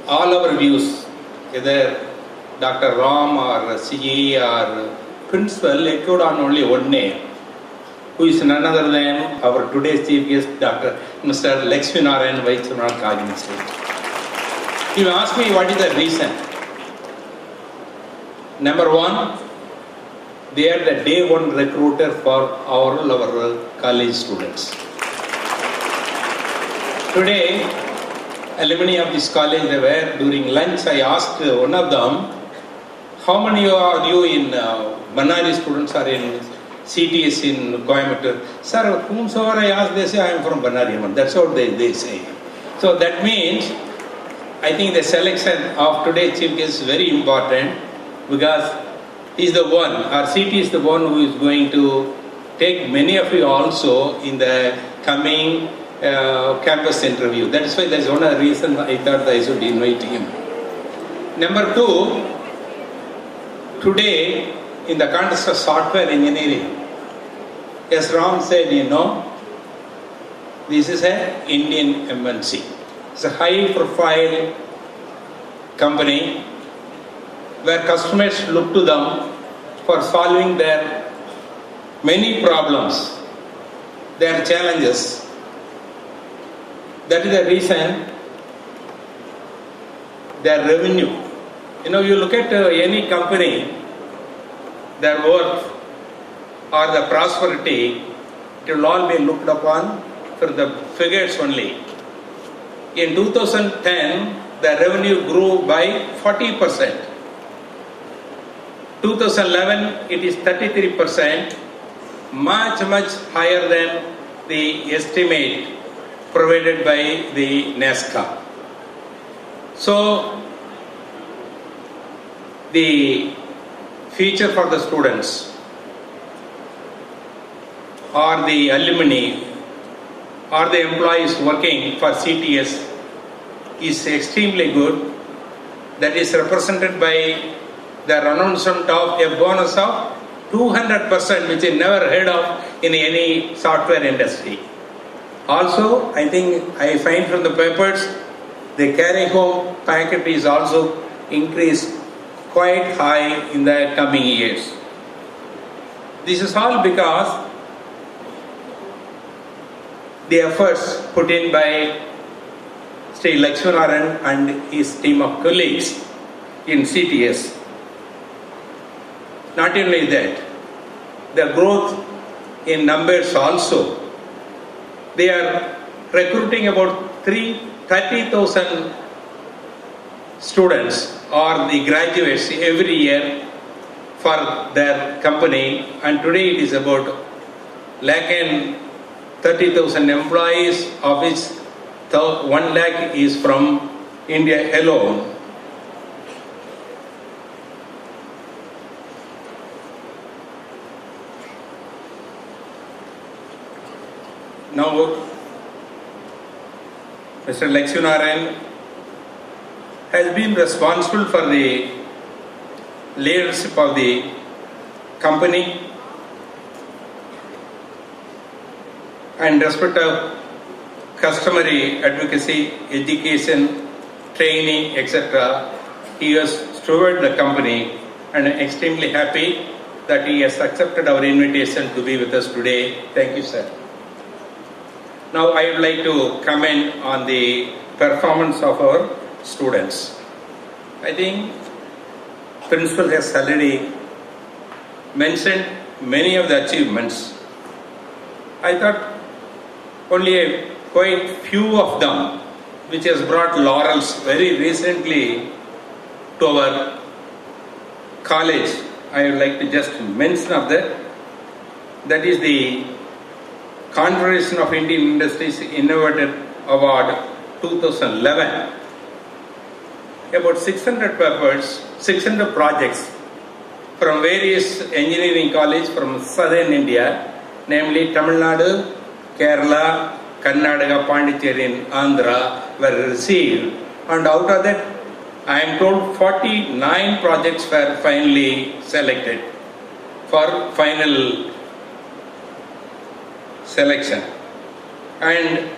all our views, whether Dr. Ram or CE or principal, echoed on only one name, who is none other than our today's chief guest, Dr. Mr. Lakshminarayan Vaidyanathan Kaginistu. You ask me what is the reason. Number one, they are the day one recruiter for all our college students. Today, alumni of this college, they were during lunch. I asked one of them, how many are you in Bannari students are in CTS in Coimbatore? Sir, whomsoever I ask, they say I am from Bannari. That's what they say. So that means, I think the selection of today's chief guest is very important, because he is the one, or CT is the one who is going to take many of you also in the coming campus interview. That is why that's one of the reasons I thought I should invite him. Number two, today in the context of software engineering, as Ram said, this is an Indian MNC. It's a high profile company where customers look to them for solving their many problems, their challenges. That is the reason their revenue. You look at any company, their worth or the prosperity, it will all be looked upon for the figures only. In 2010, the revenue grew by 40%. 2011, it is 33%, much higher than the estimate provided by the NASCA. So, the future for the students or the alumni or the employees working for CTS is extremely good. That is represented by the announcement of a bonus of 200%, which is never heard of in any software industry. Also, I think I find from the papers, the carry home packet is also increased quite high in the coming years. This is all because the efforts put in by Sri Lakshminarayan and his team of colleagues in CTS. Not only that, the growth in numbers also. They are recruiting about 30,000 students or the graduates every year for their company, and today it is about 130,000 employees, of which 1 lakh is from India alone. Now, Mr. Lakshminarayan has been responsible for the leadership of the company and respect of customary advocacy, education, training, etc. He has stewarded the company, and I am extremely happy that he has accepted our invitation to be with us today. Thank you, sir. Now I would like to comment on the performance of our students. I think principal has already mentioned many of the achievements. I thought only quite few of them, which has brought laurels very recently to our college, I would like to just mention of that. That is the Confederation of Indian Industries Innovator Award 2011. About 600 papers, 600 projects from various engineering colleges from southern India, namely Tamil Nadu, Kerala, Karnataka, Pondicherry and Andhra were received, and out of that I am told 49 projects were finally selected for final selection, and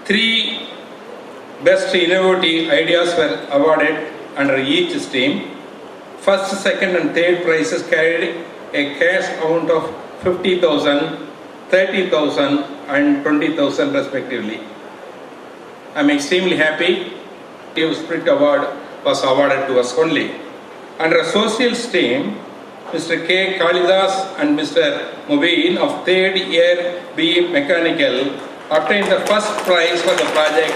3 Best innovative ideas were awarded under each stream. First, second and third prizes carried a cash amount of 50,000, 30,000 and 20,000 respectively. I am extremely happy the Spirit Award was awarded to us only. Under a social stream, Mr. K. Kalidas and Mr. Mubin of third year BE Mechanical obtained the first prize for the project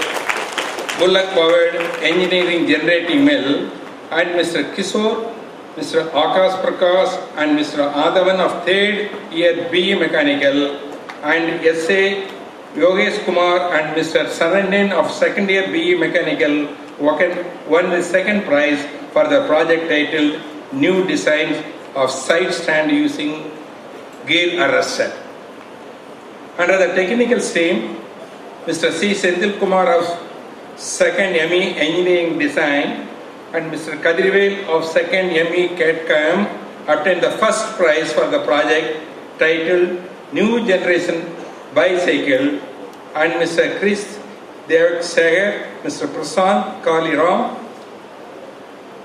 Bullock Powered Engineering Generating Mill, and Mr. Kishore, Mr. Akash Prakash and Mr. Adavan of third year BE Mechanical and S.A. Yogesh Kumar and Mr. Saranyan of second year BE Mechanical won the second prize for the project titled New Designs of Side Stand Using Gear Arrested. Under the technical stream, Mr. C. Senthil Kumar of second ME Engineering Design and Mr. Kadrivel of second ME CAD/CAM obtained the first prize for the project titled New Generation Bicycle, and Mr. Chris Dev Sagar, Mr. Prasant Kaliram,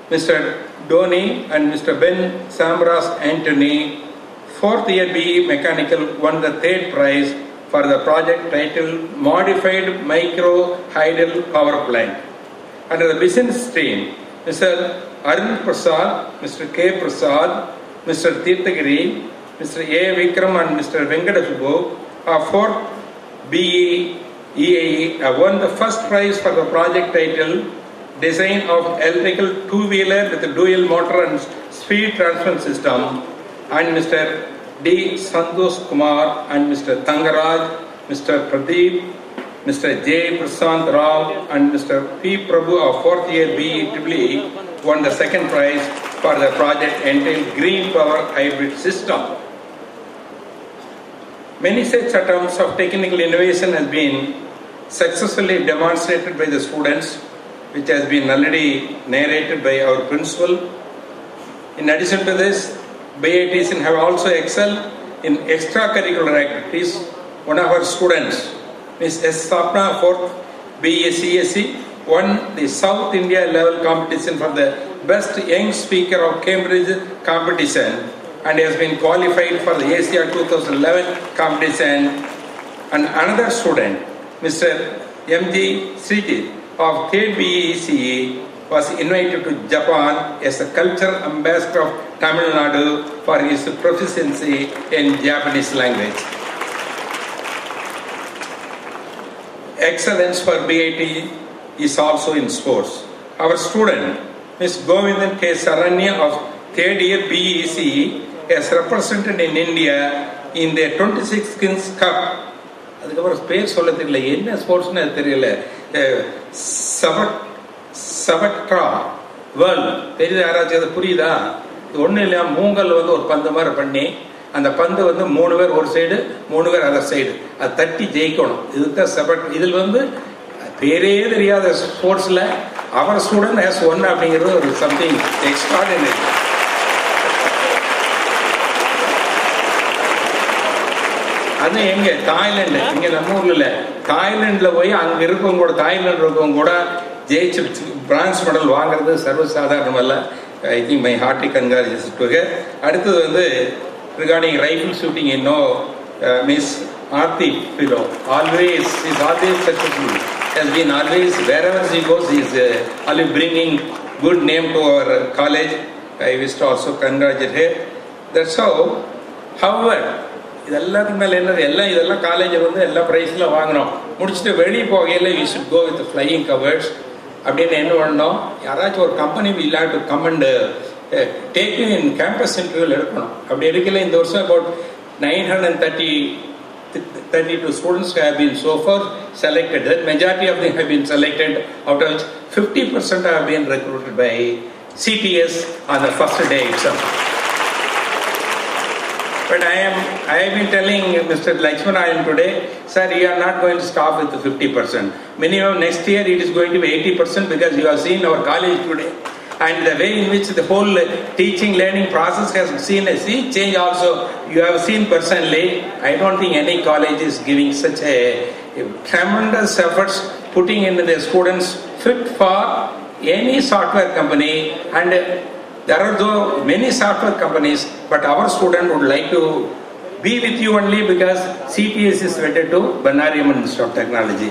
Mr. Dhoni and Mr. Ben Samras Anthony, fourth year BE Mechanical won the third prize for the project titled Modified Micro Hydel Power Plant. Under the business stream, Mr. Arun Prasad, Mr. K. Prasad, Mr. Tirthagiri, Mr. A. Vikram and Mr. Venkatasubu of fourth BE EAE won the first prize for the project titled Design of Electrical Two-Wheeler with a Dual Motor and Speed Transfer System, and Mr. D. Santosh Kumar and Mr. Tangaraj, Mr. Pradeep, Mr. J. Prasant Rao and Mr. P. Prabhu of fourth year BE EEE won the second prize for the project entitled Green Power Hybrid System. Many such attempts of technical innovation has been successfully demonstrated by the students, which has been already narrated by our principal. In addition to this, BITs have also excelled in extracurricular activities. One of our students, Ms. S. Sapna, 4th BE CSE, won the South India level competition for the Best Young Speaker of Cambridge competition and has been qualified for the Asia 2011 competition. And another student, Mr. M.G. Srijit of 3rd BE was invited to Japan as a cultural ambassador of Tamil Nadu for his proficiency in Japanese language. Excellence for BIT is also in sports. Our student, Ms. Govindan K. Saranya of 3rd year BE has represented in India in the 26 Kings Cup. அதுக்கப்புறம் பேர் சொல்ல தெரியல, என்ன ஸ்போர்ட்ஸ்னு அது தெரியல. சபட்ரா world தெரியுது யாராச்சும்? அது புரியுதா? இது ஒன்றும் இல்லையா, மூங்கல் வந்து ஒரு பந்து மாதிரி பண்ணி அந்த பந்து வந்து 3 பேர் ஒரு சைடு 3 பேர் அதர் சைடு அது தட்டி ஜெயிக்கணும். இதுதான் சபட். இதில் வந்து பேரே தெரியாத ஸ்போர்ட்ஸ்ல அவர் ஸ்டூடெண்ட் ஹேஸ் ஒன் அப்படிங்கிறது ஒரு சம்திங் எக்ஸ்ட்ராடினரி. அது எங்க? தாய்லாந்து. இங்க நம்ம ஊர்ல இல்ல, தாய்லாந்துல போய் அங்க இருக்கவங்க கூட, தாய்லாந்து இருக்கவங்க கூட ஜெயிச்சு பிரான்ஸ் மெடல் வாங்குறது சர்வசாதாரணம் அல்ல. I think my hearty congratulations to her. அடுத்தது வந்து regarding rifle shooting, you know, Miss Aarti Philo always is always successful, has been always, wherever she goes, she is always bringing good name to our college. I wish to also congratulate her. That's how. However, இதெல்லாத்துக்கு மேலே என்னது, இதெல்லாம் காலேஜில் வந்து எல்லா ப்ரைஸ்லாம் வாங்கினோம். முடிச்சுட்டு வெளியே போகையில் you should go with flying covers அப்படின்னு என்ன பண்ணோம், யாராச்சும் ஒரு company will have to come and take you in campus இன்டர்வியூவில் எடுக்கணும். அப்படி எடுக்கல. இந்த வருஷம் about 932 students have been so far selected. That majority of them have been selected, out of which 50% have been recruited by CTS on the first day itself. But I have been telling Mr. Lakshmanayan today, sir, you are not going to stop with the 50%. Minimum next year it is going to be 80%, because you have seen our college today. And the way in which the whole teaching learning process has seen a sea change also, you have seen personally. I don't think any college is giving such a tremendous efforts putting in the students fit for any software company, and there are though many software companies, but our student would like to be with you only because CTS is related to Banariaman Institute of Technology.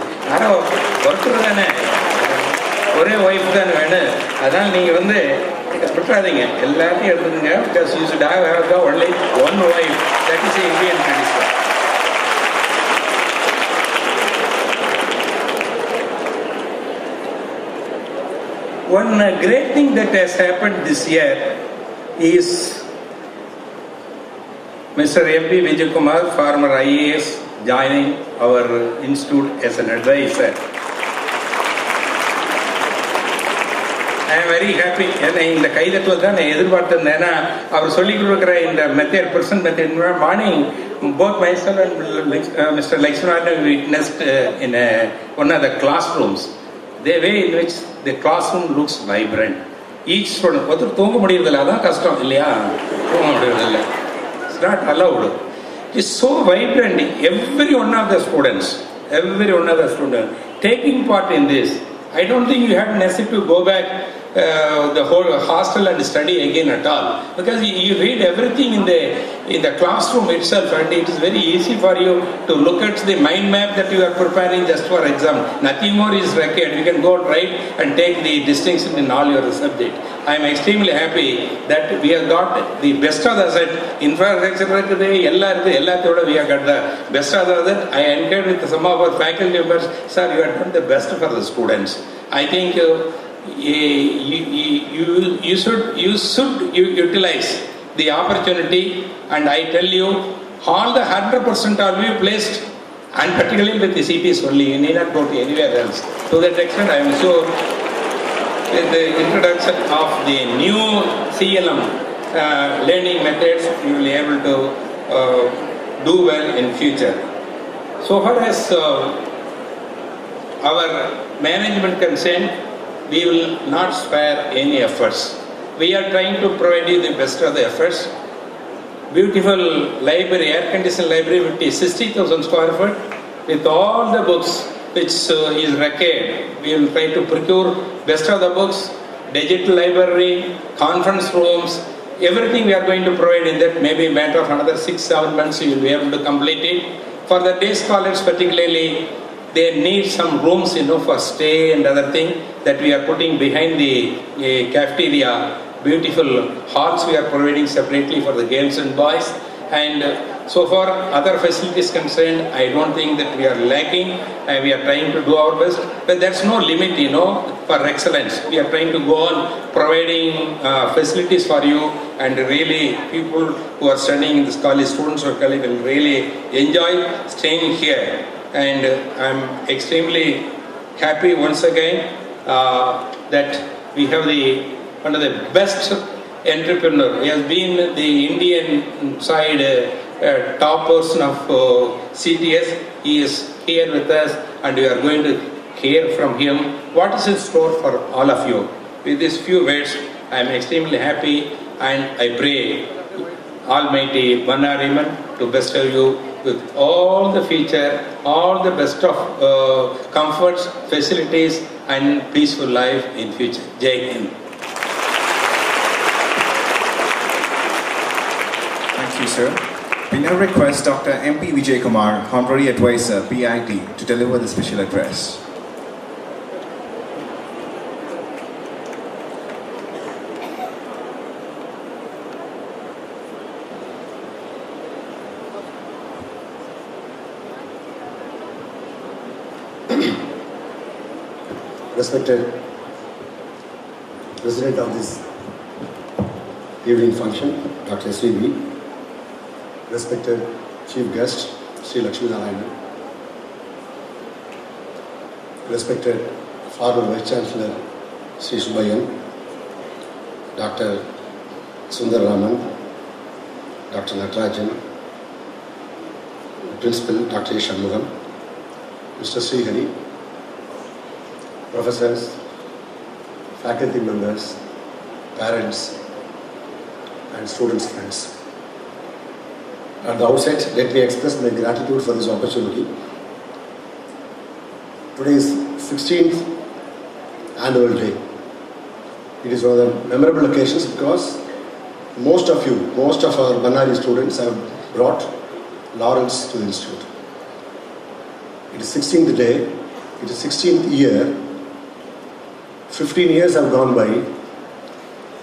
ஒரே wife தான் வேணும், அதனால் நீங்கள் வந்து விட்டுறாதீங்க, எல்லாத்தையும் எடுத்துக்கங்க. Because you should have only one wife. That is Indian tradition. One great thing that has happened this year is Mr. M.P. Vijay Kumar, former IAS, joining our institute as an advisor. I am very happy. In the கைதட்டல் தான் நான் எதிர்பார்த்திருந்தேன். ஏன்னா அவர் சொல்லிக் கொடுக்குற இந்த method, present method, morning both myself and Mr. Lakshmana witnessed in one of the classrooms the way in which the classroom looks vibrant. Each student, ஒருத்தர் தூங்க முடியறதில்ல, அதான் கஷ்டம் இல்லையா? தூங்க முடியறதில்ல. It's not allowed. It's so vibrant. Every one of the students taking part in this. I don't think you have necessity to go back the whole hostel and study again at all, because you read everything in the classroom itself, and it is very easy for you to look at the mind map that you are preparing just for exam. Nothing more is required. You can go right and take the distinction in all your subject. I am extremely happy that we have got the best of the set. Infrastructure எல்லாத்தோட we have got the best of the set. I encourage with some of our faculty members, sir, you have done the best for the students. I think you should utilize the opportunity, and I tell you, all the 100% are be placed, and particularly with the CPs only. You need not go to anywhere else. To that extent, I am sure with the introduction of the new CLM learning methods, you will be able to do well in future. So far as our management concerned, we will not spare any efforts. We are trying to provide you the best of the efforts. Beautiful library, air-conditioned library with 60,000 square foot, with all the books which is required. We will try to procure best of the books, digital library, conference rooms, everything we are going to provide in that. Maybe a matter of another 6-7 months you will be able to complete it. For the day scholars particularly, they need some rooms, for stay and other thing that we are putting behind the cafeteria. Beautiful halls we are providing separately for the girls and boys. And so far other facilities concerned, I don't think that we are lacking. We are trying to do our best, but there's no limit, for excellence. We are trying to go on providing facilities for you, and really people who are studying in this college, students or college, will really enjoy staying here. And I'm extremely happy once again that we have one of the best entrepreneur. He has been the Indian side top person of CTS. He is here with us, and we are going to hear from him what is in store for all of you. With these few words, I am extremely happy, and I pray Almighty Banariaman to bestow you with all the feature, all the best of comforts, facilities, and peaceful life in future. Jai Hind. Thank you, sir. We now request Dr. M.P. Vijay Kumar, Honorary Advisor, BIT, to deliver the special address. Respected President of this evening function, Dr. S.V.B., respected Chief Guest, Sri Lakshmi Narayana, respected former Vice Chancellor, Sri Subbayan, Dr. Sundar Raman, Dr. Natarajan, Principal Dr. Shanmugam, Mr. Srihari, professors, faculty members, parents, and students' friends. At the outset, let me express my gratitude for this opportunity. Today's 16th annual day. It is one of the memorable occasions because most of our Bannari students have brought laurels to the institute. It is 16th day, it is 16th year, 15 years have gone by.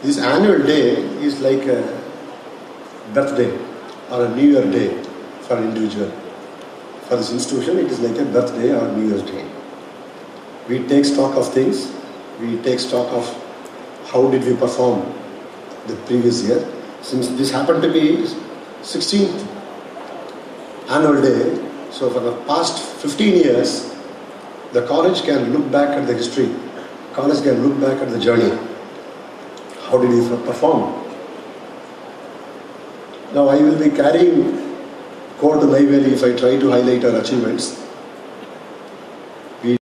This annual day is like a birthday or a New Year day for an individual. For this institution, it is like a birthday or New Year's day. We take stock of things, we take stock of how did we perform the previous year. Since this happened to be 16th annual day, so for the past 15 years, the college can look back at the history, college can look back at the journey. How did we perform? Now I will be carrying Code Naivalli if I try to highlight our achievements.